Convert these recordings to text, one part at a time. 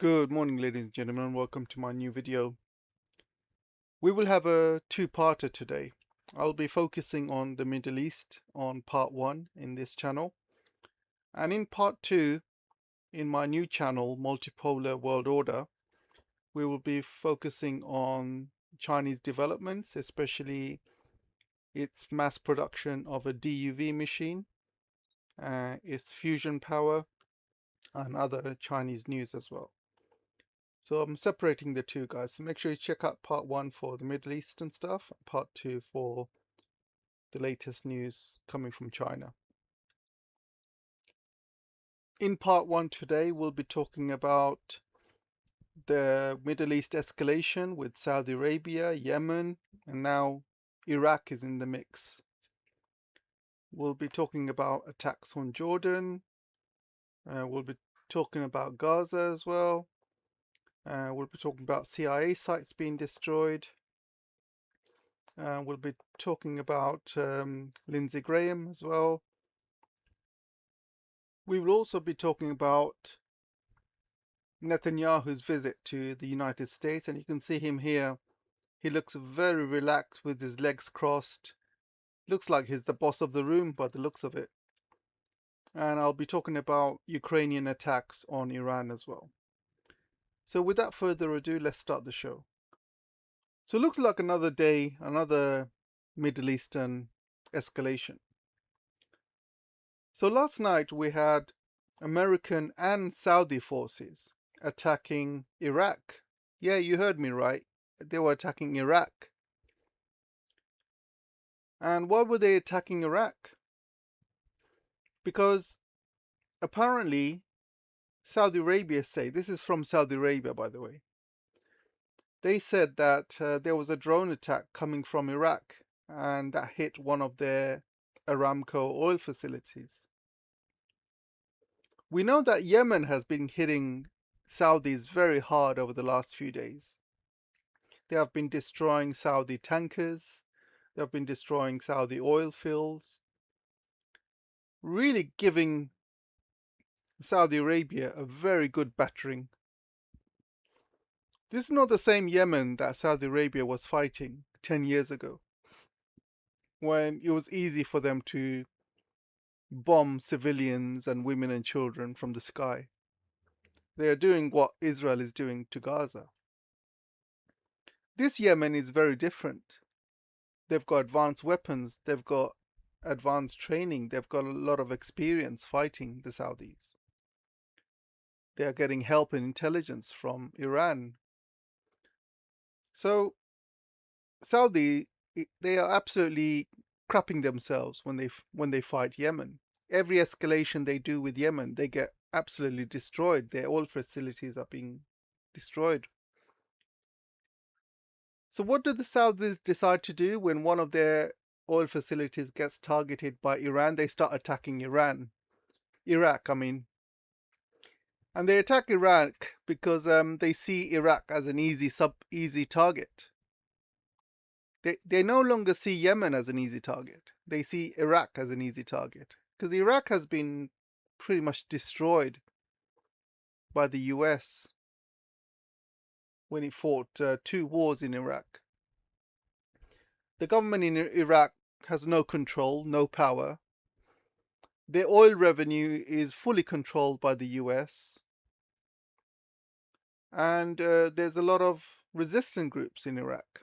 Good morning, ladies and gentlemen. Welcome to my new video. We will have a two-parter today. I'll be focusing on the Middle East on part one in this channel. And in part two, in my new channel, Multipolar World Order, we will be focusing on Chinese developments, especially its mass production of a DUV machine, its fusion power, and other Chinese news as well. So I'm separating the two, guys. So make sure you check out part one for the Middle Eastern stuff, part two for the latest news coming from China. In part one today, we'll be talking about the Middle East escalation with Saudi Arabia, Yemen, and now Iraq is in the mix. We'll be talking about attacks on Jordan. We'll be talking about Gaza as well. We'll be talking about CIA sites being destroyed. We'll be talking about Lindsey Graham as well. We will also be talking about Netanyahu's visit to the United States, and you can see him here. He looks very relaxed with his legs crossed. Looks like he's the boss of the room by the looks of it. And I'll be talking about Ukrainian attacks on Iran as well. So without further ado, let's start the show. So it looks like another day, another Middle Eastern escalation. So last night we had American and Saudi forces attacking Iraq. Yeah, you heard me right. They were attacking Iraq. And why were they attacking Iraq? Because apparently Saudi Arabia say, this is from Saudi Arabia by the way, they said that there was a drone attack coming from Iraq and that hit one of their Aramco oil facilities. We know that Yemen has been hitting Saudis very hard over the last few days. They have been destroying Saudi tankers. They have been destroying Saudi oil fields. Really giving Saudi Arabia a very good battering. This is not the same Yemen that Saudi Arabia was fighting 10 years ago, when it was easy for them to bomb civilians and women and children from the sky. They are doing what Israel is doing to Gaza. This Yemen is very different. They've got advanced weapons, they've got advanced training, they've got a lot of experience fighting the Saudis. They are getting help and intelligence from Iran. So Saudi, they are absolutely crapping themselves when they fight Yemen. Every escalation they do with Yemen, they get absolutely destroyed. Their oil facilities are being destroyed. So what do the Saudis decide to do when one of their oil facilities gets targeted by Iran? They start attacking Iraq, I mean. And they attack Iraq because they see Iraq as an easy target. They no longer see Yemen as an easy target. They see Iraq as an easy target. Because Iraq has been pretty much destroyed by the US when it fought 2 wars in Iraq. The government in Iraq has no control, no power. Their oil revenue is fully controlled by the US. And there's a lot of resistant groups in Iraq.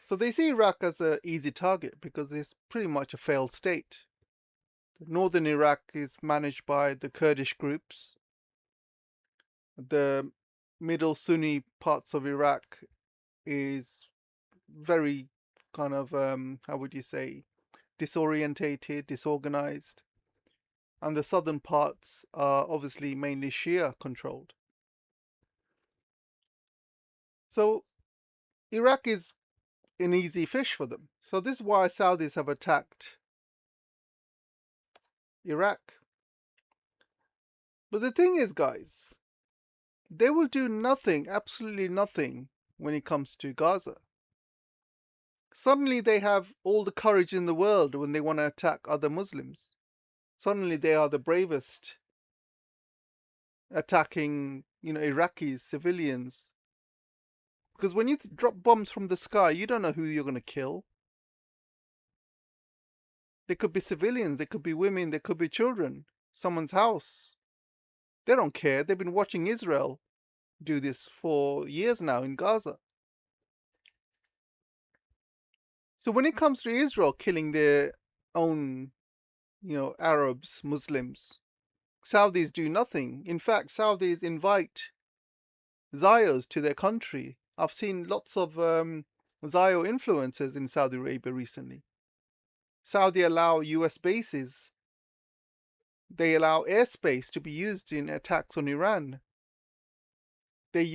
So they see Iraq as an easy target because it's pretty much a failed state. Northern Iraq is managed by the Kurdish groups. The middle Sunni parts of Iraq is very kind of, how would you say, disorientated, disorganized. And the southern parts are obviously mainly Shia controlled. So Iraq is an easy fish for them. So this is why Saudis have attacked Iraq. But the thing is, guys, they will do nothing, absolutely nothing, when it comes to Gaza. Suddenly they have all the courage in the world when they want to attack other Muslims. Suddenly they are the bravest, attacking Iraqis, civilians. Because when you drop bombs from the sky, you don't know who you're going to kill. They could be civilians, they could be women, they could be children, someone's house. They don't care. They've been watching Israel do this for years now in Gaza. So when it comes to Israel killing their own, Arabs, Muslims, Saudis do nothing. In fact, Saudis invite Zios to their country. I've seen lots of Zio influencers in Saudi Arabia recently. Saudi allow US bases. They allow airspace to be used in attacks on Iran. They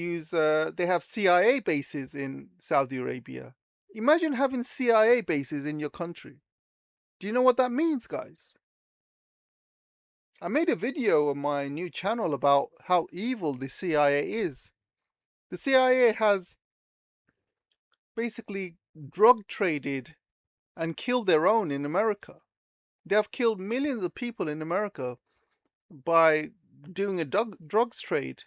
have CIA bases in Saudi Arabia. Imagine having CIA bases in your country. Do you know what that means, guys? I made a video on my new channel about how evil the CIA is. The CIA has basically drug traded and killed their own in America. They have killed millions of people in America by doing a drugs trade,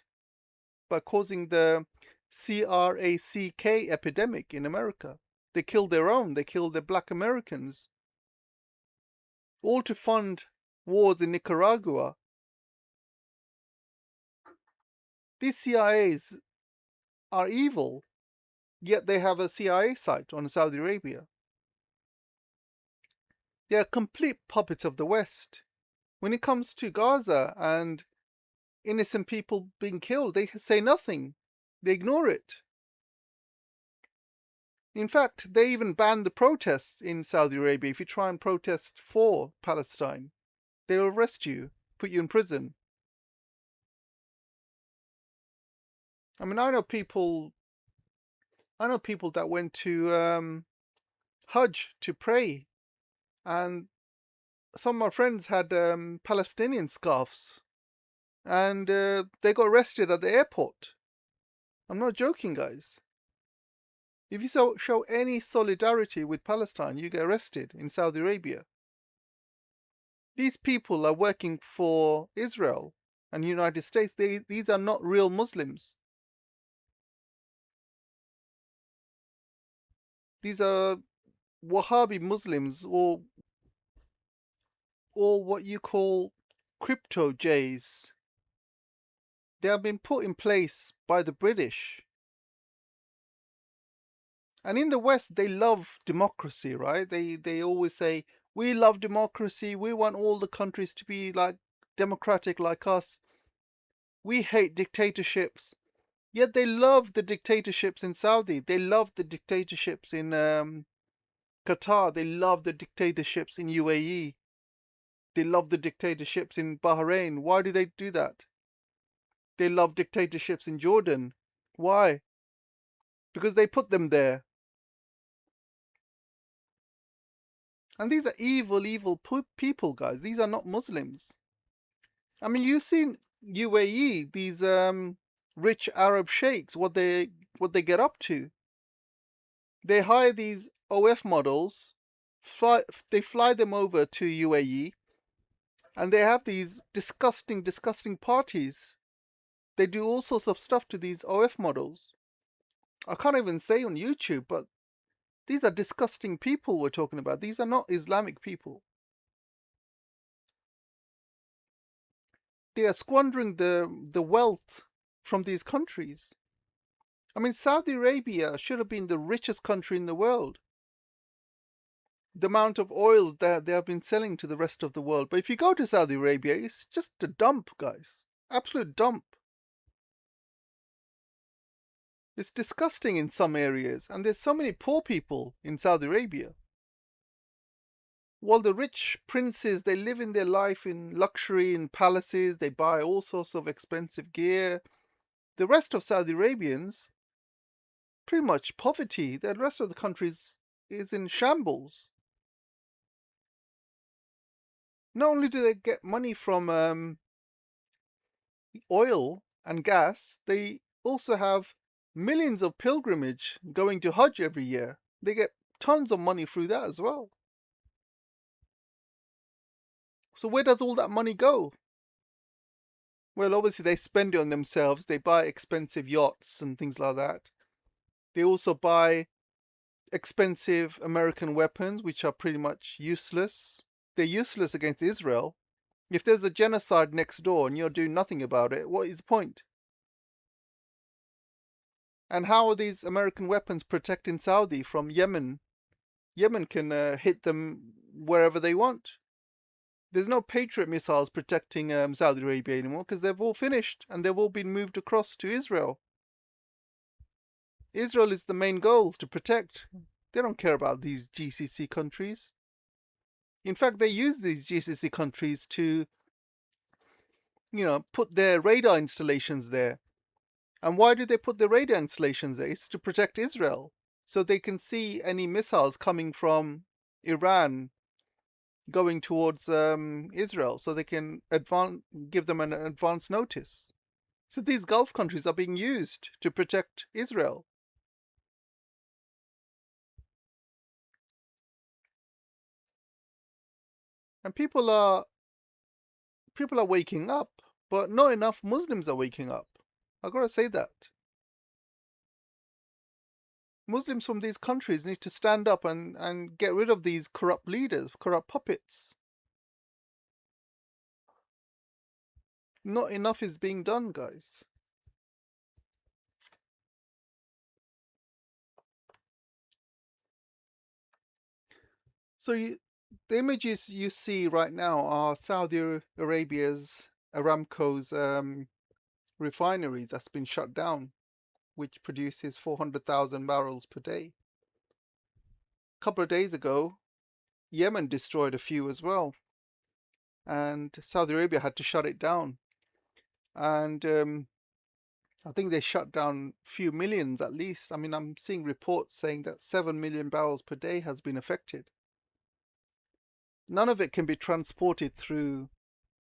by causing the crack epidemic in America. They killed their own. They killed the black Americans, all to fund wars in Nicaragua. These CIAs are evil, yet they have a CIA site on Saudi Arabia. They are complete puppets of the West. When it comes to Gaza and innocent people being killed, they say nothing. They ignore it. In fact, they even banned the protests in Saudi Arabia. If you try and protest for Palestine, they'll arrest you, put you in prison. I mean, I know people that went to Hajj to pray, and some of my friends had Palestinian scarves, and they got arrested at the airport. I'm not joking, guys. If you show any solidarity with Palestine, you get arrested in Saudi Arabia. These people are working for Israel and the United States. These are not real Muslims. These are Wahhabi Muslims, or what you call crypto Jays. They have been put in place by the British. And in the West, they love democracy, right? They always say, we love democracy. We want all the countries to be like democratic like us. We hate dictatorships. Yet they love the dictatorships in Saudi. They love the dictatorships in Qatar. They love the dictatorships in UAE. They love the dictatorships in Bahrain. Why do they do that? They love dictatorships in Jordan. Why? Because they put them there. And these are evil, evil people, guys. These are not Muslims. I mean, you've seen UAE, these rich Arab sheikhs, what they get up to. They hire these OF models, they fly them over to UAE, and they have these disgusting, disgusting parties. They do all sorts of stuff to these OF models. I can't even say on YouTube, but these are disgusting people we're talking about. These are not Islamic people. They are squandering the wealth from these countries. I mean, Saudi Arabia should have been the richest country in the world. The amount of oil that they have been selling to the rest of the world. But if you go to Saudi Arabia, it's just a dump, guys. Absolute dump. It's disgusting in some areas, and there's so many poor people in Saudi Arabia. While the rich princes, they live in their life in luxury, in palaces, they buy all sorts of expensive gear. The rest of Saudi Arabians, pretty much poverty. The rest of the countries is in shambles. Not only do they get money from oil and gas, they also have millions of pilgrimage going to Hajj every year. They get tons of money through that as well. So where does all that money go? Well, obviously they spend it on themselves. They buy expensive yachts and things like that. They also buy expensive American weapons, which are pretty much useless. They're useless against Israel. If there's a genocide next door and you're doing nothing about it, what is the point? And how are these American weapons protecting Saudi from Yemen? Yemen can hit them wherever they want. There's no Patriot missiles protecting Saudi Arabia anymore because they've all finished and they've all been moved across to Israel. Israel is the main goal to protect. They don't care about these GCC countries. In fact, they use these GCC countries to, put their radar installations there. And why do they put the radar installations there? It's to protect Israel. So they can see any missiles coming from Iran going towards Israel. So they can give them an advance notice. So these Gulf countries are being used to protect Israel. And people are waking up, but not enough Muslims are waking up. I gotta say that. Muslims from these countries need to stand up and get rid of these corrupt leaders, corrupt puppets. Not enough is being done, guys. So the images you see right now are Saudi Arabia's Aramco's refinery that's been shut down, which produces 400,000 barrels per day. A couple of days ago, Yemen destroyed a few as well, and Saudi Arabia had to shut it down. And I think they shut down a few millions at least. I mean, I'm seeing reports saying that 7 million barrels per day has been affected. None of it can be transported through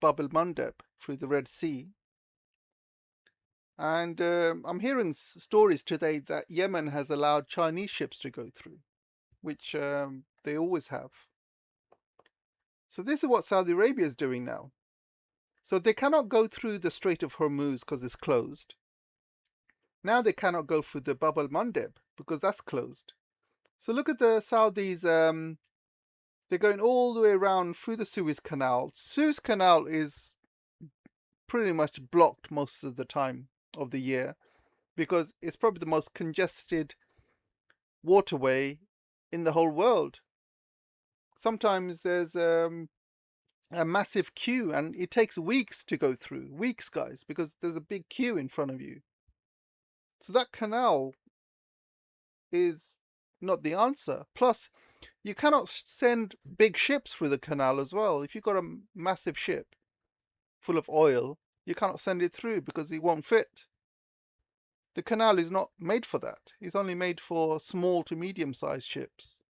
Bab el Mandeb, through the Red Sea. And I'm hearing stories today that Yemen has allowed Chinese ships to go through, which they always have. So this is what Saudi Arabia is doing now. So they cannot go through the Strait of Hormuz because it's closed. Now they cannot go through the Bab el Mandeb because that's closed. So look at the Saudis. They're going all the way around through the Suez Canal. Suez Canal is pretty much blocked most of the time of the year because it's probably the most congested waterway in the whole world. Sometimes there's a massive queue and it takes weeks to go through. Weeks, guys, because there's a big queue in front of you. So that canal is not the answer. Plus, you cannot send big ships through the canal as well. If you've got a massive ship full of oil, you cannot send it through because it won't fit. The canal is not made for that. It's only made for small to medium-sized ships.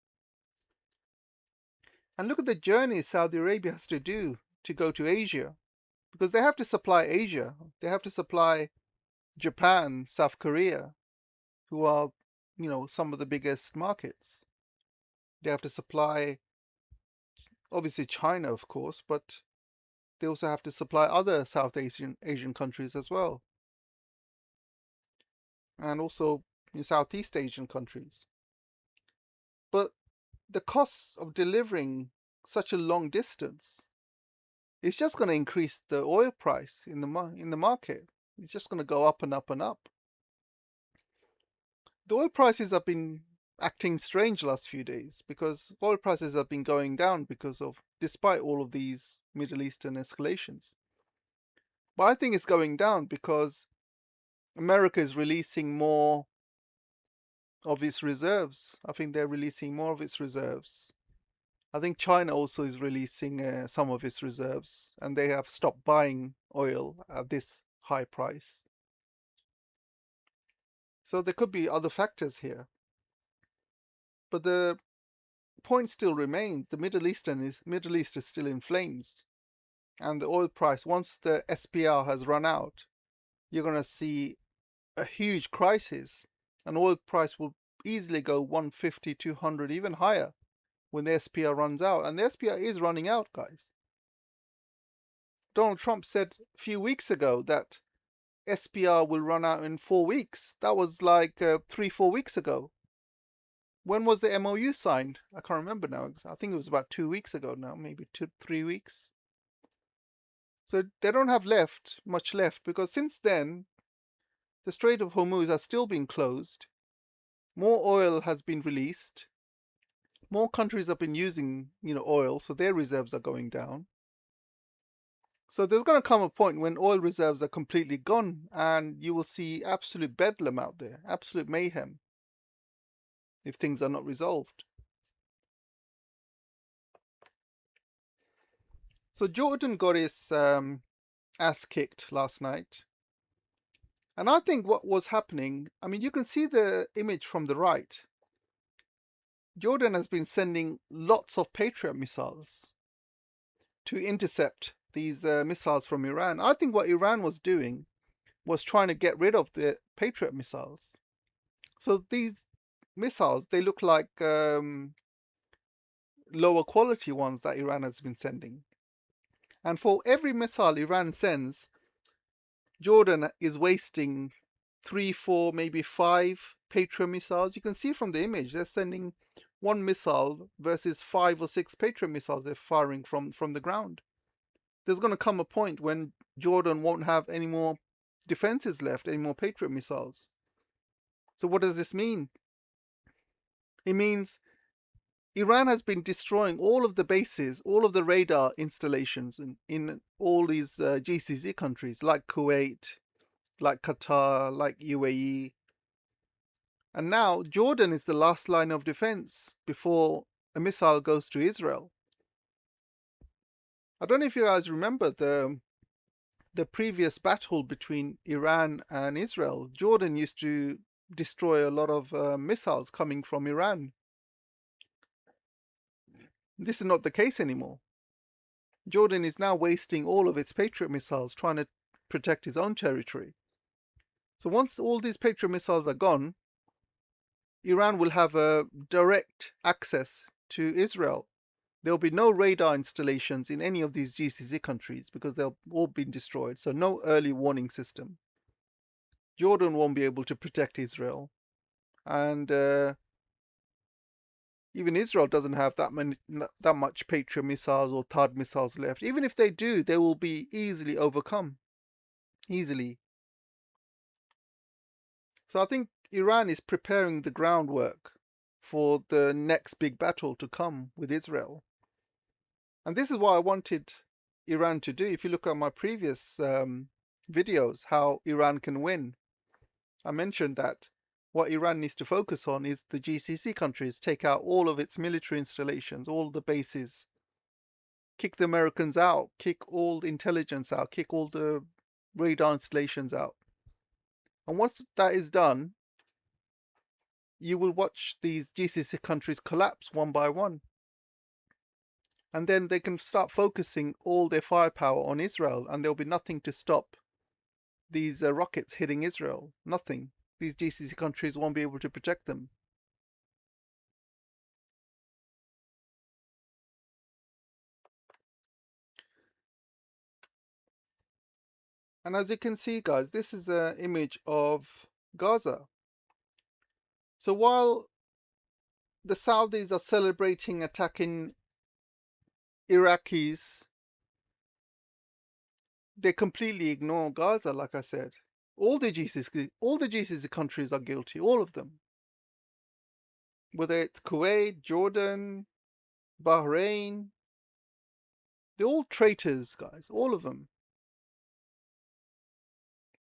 And look at the journey Saudi Arabia has to do to go to Asia, because they have to supply Asia. They have to supply Japan, South Korea, who are, some of the biggest markets. They have to supply, obviously, China, of course, but they also have to supply other South Asian countries as well, and also Southeast Asian countries. But the costs of delivering such a long distance, it's just going to increase the oil price in the market. It's just going to go up and up and up. The oil prices have been acting strange the last few days because oil prices have been going down despite all of these Middle Eastern escalations. But I think it's going down because America is releasing more of its reserves. I think they're releasing more of its reserves. I think China also is releasing some of its reserves, and they have stopped buying oil at this high price. So there could be other factors here. But the point still remains: the Middle East is still in flames, and the oil price, once the SPR has run out, you're going to see a huge crisis. And oil price will easily go 150, 200, even higher when the SPR runs out. And the SPR is running out, guys. Donald Trump said a few weeks ago that SPR will run out in 4 weeks. That was like 3, 4 weeks ago. When was the MOU signed? I can't remember now. I think it was about 2 weeks ago now, maybe 2, 3 weeks. So they don't have much left, because since then, the Strait of Hormuz has still been closed. More oil has been released. More countries have been using, oil, so their reserves are going down. So there's going to come a point when oil reserves are completely gone, and you will see absolute bedlam out there, absolute mayhem, if things are not resolved. So Jordan got his ass kicked last night. And I think what was happening, I mean, you can see the image from the right. Jordan has been sending lots of Patriot missiles to intercept these missiles from Iran. I think what Iran was doing was trying to get rid of the Patriot missiles. So these missiles, they look like lower quality ones that Iran has been sending. And for every missile Iran sends, Jordan is wasting 3, 4, maybe 5 Patriot missiles. You can see from the image, they're sending one missile versus 5 or 6 Patriot missiles they're firing from the ground. There's going to come a point when Jordan won't have any more defenses left, any more Patriot missiles. So what does this mean? It means Iran has been destroying all of the bases, all of the radar installations in all these GCC countries like Kuwait, like Qatar, like UAE. And now Jordan is the last line of defense before a missile goes to Israel. I don't know if you guys remember the previous battle between Iran and Israel. Jordan used to destroy a lot of missiles coming from Iran. This is not the case anymore. Jordan is now wasting all of its Patriot missiles trying to protect his own territory. So once all these Patriot missiles are gone, Iran will have a direct access to Israel. There'll be no radar installations in any of these GCC countries because they'll all been destroyed. So no early warning system. Jordan won't be able to protect Israel. And even Israel doesn't have that much Patriot missiles or THAAD missiles left. Even if they do, they will be easily overcome. Easily. So I think Iran is preparing the groundwork for the next big battle to come with Israel. And this is what I wanted Iran to do. If you look at my previous videos, how Iran can win, I mentioned that what Iran needs to focus on is the GCC countries, take out all of its military installations, all the bases, kick the Americans out, kick all the intelligence out, kick all the radar installations out. And once that is done, you will watch these GCC countries collapse one by one. And then they can start focusing all their firepower on Israel, and there'll be nothing to stop these rockets hitting Israel. Nothing. These GCC countries won't be able to protect them. And as you can see, guys, this is an image of Gaza. So while the Saudis are celebrating attacking Iraqis, they completely ignore Gaza, like I said. All the GCC countries are guilty, all of them. Whether it's Kuwait, Jordan, Bahrain, they're all traitors, guys, all of them.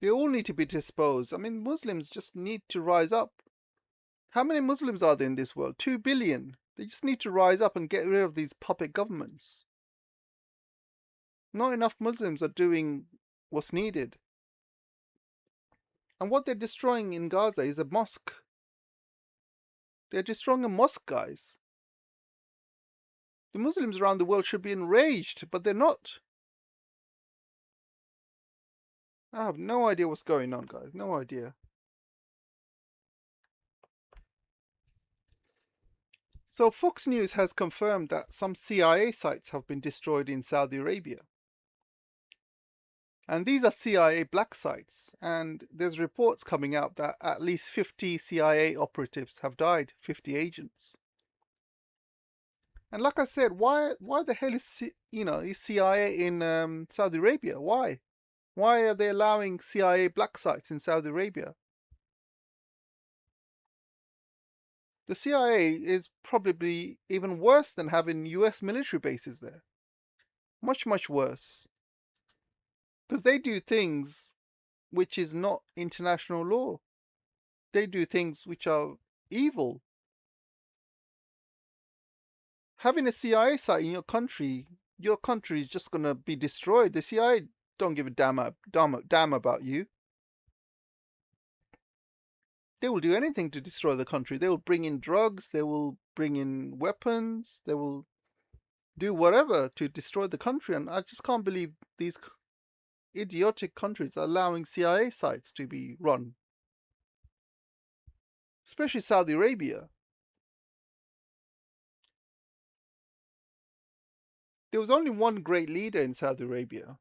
They all need to be disposed. I mean, Muslims just need to rise up. How many Muslims are there in this world? 2 billion. They just need to rise up and get rid of these puppet governments. Not enough Muslims are doing what's needed. And what they're destroying in Gaza is a mosque. They're destroying a mosque, guys. The Muslims around the world should be enraged, but they're not. I have no idea what's going on, guys. No idea. So Fox News has confirmed that some CIA sites have been destroyed in Saudi Arabia. And these are CIA black sites. And there's reports coming out that at least 50 CIA operatives have died, 50 agents. And like I said, why the hell is is CIA in Saudi Arabia? Why? Why are they allowing CIA black sites in Saudi Arabia? The CIA is probably even worse than having US military bases there. Much, much worse. Because they do things which is not international law. They do things which are evil. Having a CIA site in your country is just going to be destroyed. The CIA don't give a damn about you. They will do anything to destroy the country. They will bring in drugs. They will bring in weapons. They will do whatever to destroy the country. And I just can't believe these idiotic countries are allowing CIA sites to be run. Especially Saudi Arabia. There was only one great leader in Saudi Arabia.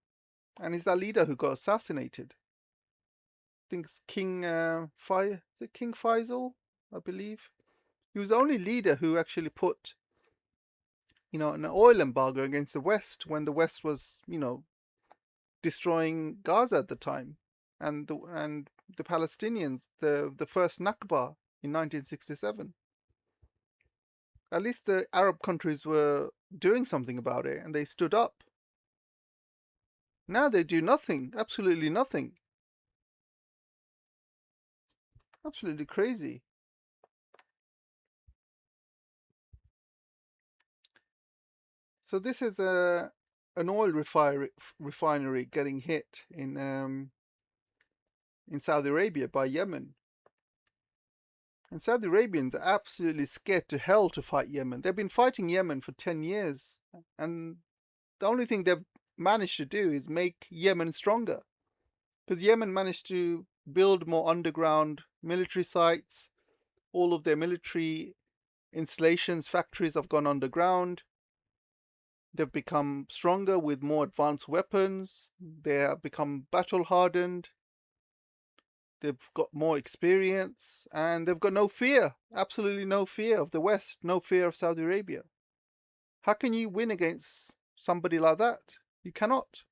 And it's that leader who got assassinated. I think it's King Faisal, I believe. He was the only leader who actually put, an oil embargo against the West when the West was, destroying Gaza at the time, and the Palestinians, the first Nakba in 1967. At least the Arab countries were doing something about it, and they stood up. Now they do nothing, absolutely nothing. Absolutely crazy. So this is an oil refinery getting hit in Saudi Arabia by Yemen. And Saudi Arabians are absolutely scared to hell to fight Yemen. They've been fighting Yemen for 10 years. And the only thing they've managed to do is make Yemen stronger. Because Yemen managed to build more underground military sites. All of their military installations, factories have gone underground. They've become stronger with more advanced weapons. They have become battle hardened. They've got more experience, and they've got no fear, absolutely no fear of the West, no fear of Saudi Arabia. How can you win against somebody like that? You cannot.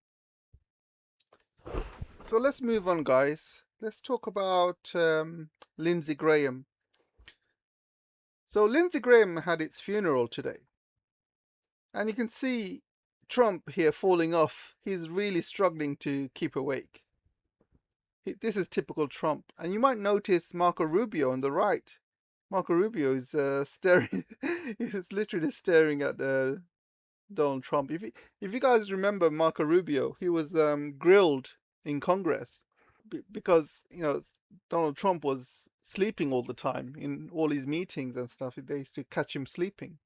So let's move on, guys. Let's talk about Lindsey Graham. So Lindsey Graham had its funeral today. And you can see Trump here falling off. He's really struggling to keep awake. This is typical Trump. And you might notice Marco Rubio on the right. Marco Rubio is staring, he's literally staring at Donald Trump. If you guys remember Marco Rubio, he was grilled in Congress because, Donald Trump was sleeping all the time in all his meetings and stuff. They used to catch him sleeping.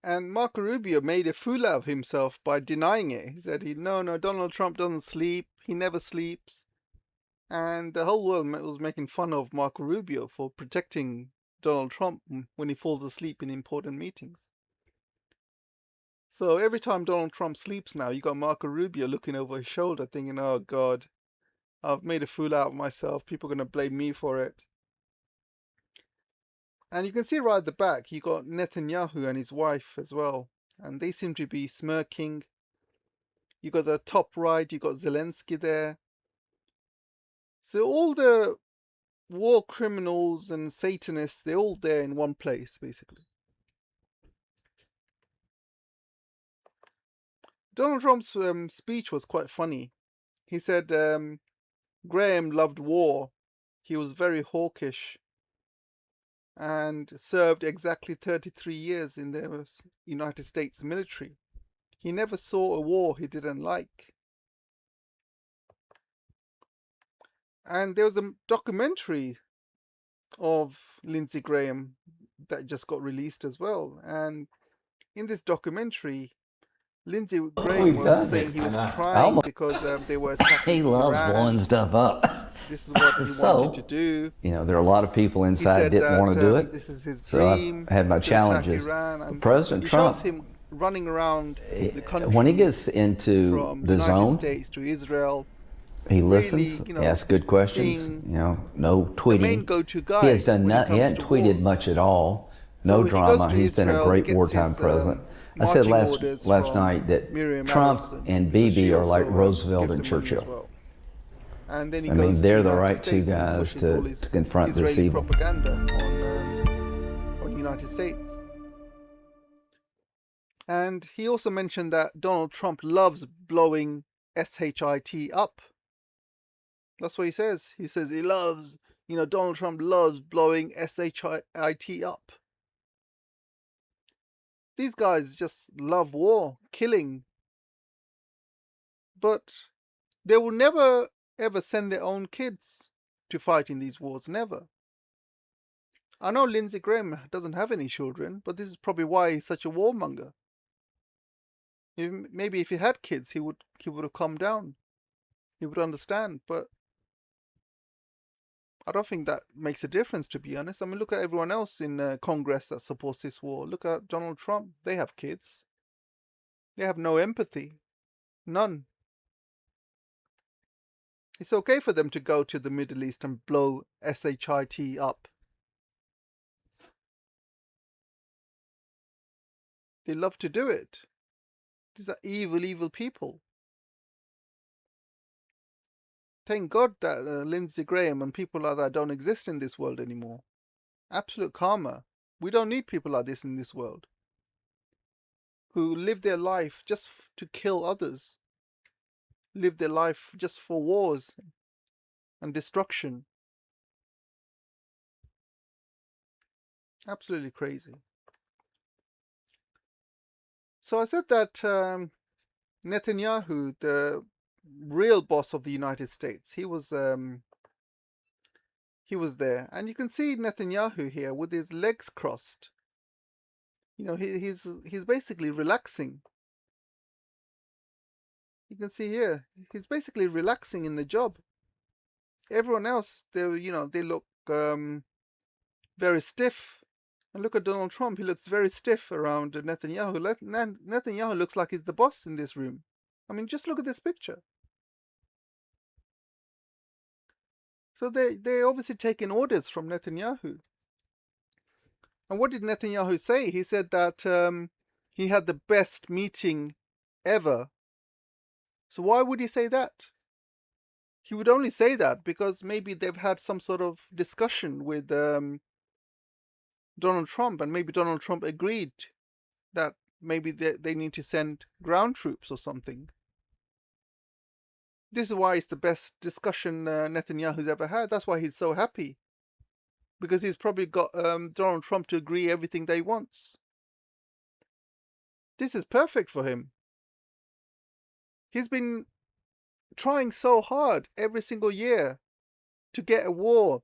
And Marco Rubio made a fool out of himself by denying it. He said, no, Donald Trump doesn't sleep. He never sleeps. And the whole world was making fun of Marco Rubio for protecting Donald Trump when he falls asleep in important meetings. So every time Donald Trump sleeps now, you got Marco Rubio looking over his shoulder thinking, oh God, I've made a fool out of myself. People are going to blame me for it. And you can see right at the back, you got Netanyahu and his wife as well. And they seem to be smirking. You got the top right, you got Zelensky there. So all the war criminals and Satanists, they're all there in one place, basically. Donald Trump's speech was quite funny. He said Graham loved war. He was very hawkish and served exactly 33 years in the United States military. He never saw a war he didn't like. And there was a documentary of Lindsey Graham that just got released as well. And in this documentary, Lindsey Graham was saying he was crying because they were attacking He loves Iran. blowing stuff up. This is what he wanted to do. There are a lot of people inside that didn't want to do it. This is his so dream. I had my challenges. President Trump running around the When he country gets into from the United zone, States to Israel, he really, listens, he asks good questions. being No the main tweeting. go-to He guy has done when it he comes hadn't to tweeted wars. much at all. No So he goes drama. to He's been a Israel, he great gets wartime his president. I said marching orders last from night that Miriam Trump Arabs, and she Bibi are like also Roosevelt gives and him money as Churchill. well. And then he I mean, goes to they're the United right two States and guys pushes all to his confront this Israeli evil. propaganda on United States. And he also mentioned that Donald Trump loves blowing SHIT up. That's what he says. He says he loves, Donald Trump loves blowing SHIT up. These guys just love war, killing, but they will never ever send their own kids to fight in these wars. Never. I know Lindsey Graham doesn't have any children, but this is probably why he's such a warmonger. Maybe if he had kids, he would have calmed down. He would understand, but I don't think that makes a difference, to be honest. I mean, look at everyone else in Congress that supports this war. Look at Donald Trump. They have kids. They have no empathy. None. It's okay for them to go to the Middle East and blow SHIT up. They love to do it. These are evil, evil people. Thank God that Lindsey Graham and people like that don't exist in this world anymore. Absolute karma. We don't need people like this in this world, who live their life just to kill others, live their life just for wars and destruction. Absolutely crazy. So I said that Netanyahu, the real boss of the United States, he was there, and you can see Netanyahu here with his legs crossed. He's basically relaxing. You can see here, he's basically relaxing in the job. Everyone else, they look very stiff. And look at Donald Trump, he looks very stiff around Netanyahu. Netanyahu looks like he's the boss in this room. I mean, just look at this picture. So they obviously taking orders from Netanyahu. And what did Netanyahu say? He said that he had the best meeting ever. So why would he say that? He would only say that because maybe they've had some sort of discussion with Donald Trump, and maybe Donald Trump agreed that maybe they need to send ground troops or something. This is why it's the best discussion Netanyahu's ever had. That's why he's so happy. Because he's probably got Donald Trump to agree everything that he wants. This is perfect for him. He's been trying so hard every single year to get a war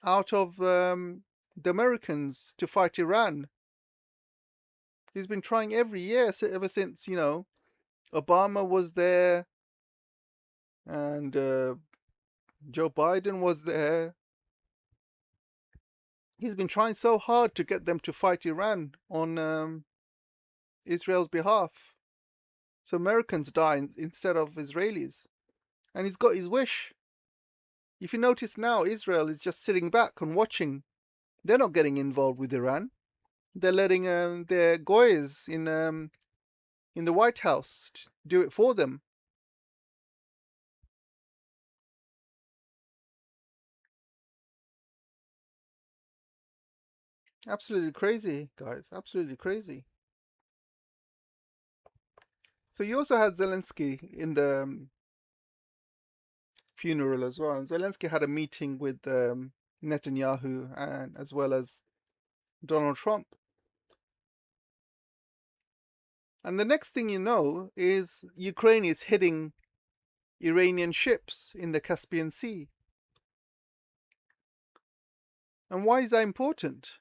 out of the Americans to fight Iran. He's been trying every year ever since, Obama was there and Joe Biden was there. He's been trying so hard to get them to fight Iran on Israel's behalf, so Americans die instead of Israelis. And he's got his wish. If you notice now, Israel is just sitting back and watching. They're not getting involved with Iran. They're letting their goys in the White House do it for them. Absolutely crazy, guys. Absolutely crazy. So you also had Zelensky in the funeral as well. Zelensky had a meeting with Netanyahu and as well as Donald Trump. And the next thing you know is Ukraine is hitting Iranian ships in the Caspian Sea. And why is that important?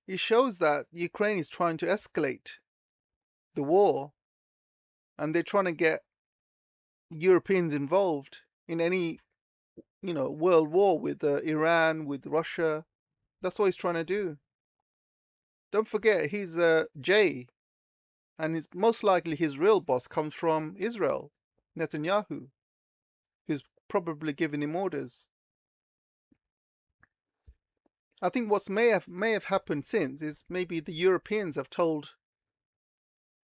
It shows that Ukraine is trying to escalate the war, and they're trying to get Europeans involved in any, world war with Iran, with Russia. That's what he's trying to do. don't forget he's Jay, and most likely his real boss comes from Israel, Netanyahu, who's probably giving him orders. I think what may have happened since is maybe the Europeans have told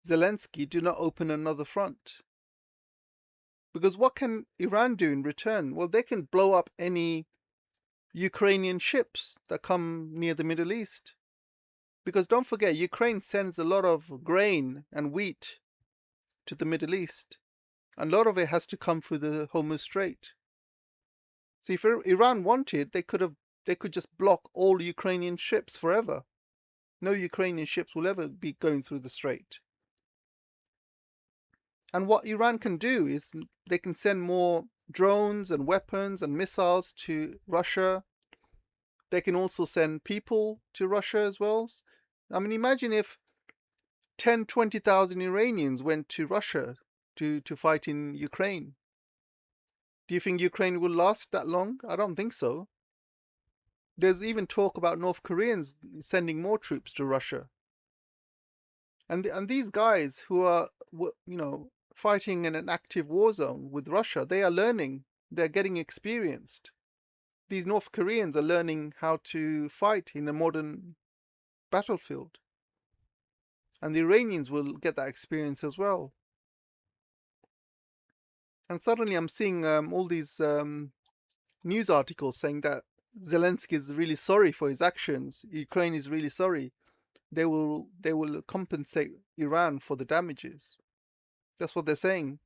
Zelensky, do not open another front. Because what can Iran do in return? Well, they can blow up any Ukrainian ships that come near the Middle East. Because don't forget, Ukraine sends a lot of grain and wheat to the Middle East. And a lot of it has to come through the Hormuz Strait. So if Iran wanted, they could just block all Ukrainian ships forever. No Ukrainian ships will ever be going through the strait. And what Iran can do is they can send more drones and weapons and missiles to Russia. They can also send people to Russia as well. I mean, imagine if 10, 20,000 Iranians went to Russia to fight in Ukraine. Do you think Ukraine will last that long? I don't think so. There's even talk about North Koreans sending more troops to Russia. And these guys who are, fighting in an active war zone with Russia, they are learning. They're getting experienced. These North Koreans are learning how to fight in a modern battlefield. And the Iranians will get that experience as well. And suddenly I'm seeing all these news articles saying that Zelensky is really sorry for his actions. Ukraine is really sorry. They will compensate Iran for the damages. That's what they're saying.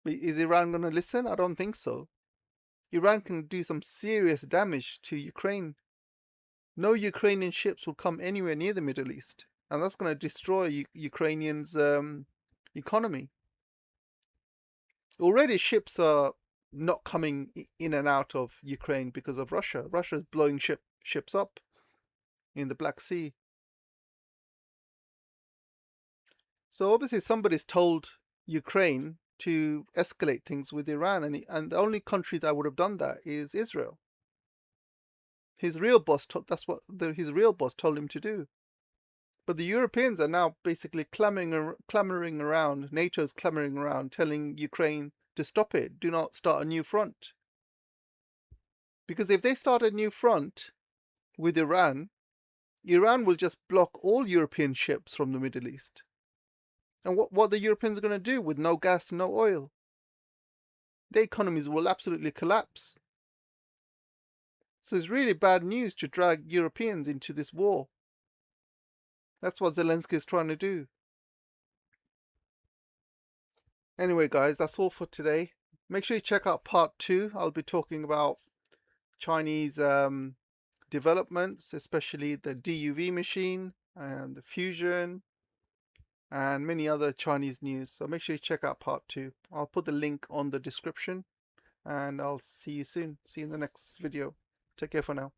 But is Iran going to listen? I don't think so. Iran can do some serious damage to Ukraine. No Ukrainian ships will come anywhere near the Middle East, and that's going to destroy Ukrainians' economy. Already ships are not coming in and out of Ukraine because of Russia. Russia is blowing ships up in the Black Sea. So obviously somebody's told Ukraine to escalate things with Iran, and the only country that would have done that is Israel. His real boss that's what his real boss told him to do. But the Europeans are now basically clamoring around, NATO's clamoring around, telling Ukraine to stop it, do not start a new front. Because if they start a new front with Iran, Iran will just block all European ships from the Middle East. And what are the Europeans going to do with no gas and no oil? Their economies will absolutely collapse. So it's really bad news to drag Europeans into this war. That's what Zelensky is trying to do. Anyway, guys, that's all for today. Make sure you check out part 2. I'll be talking about Chinese developments, especially the DUV machine and the fusion and many other Chinese news. So make sure you check out part 2. I'll put the link on the description, and I'll see you soon. See you in the next video. Take care for now.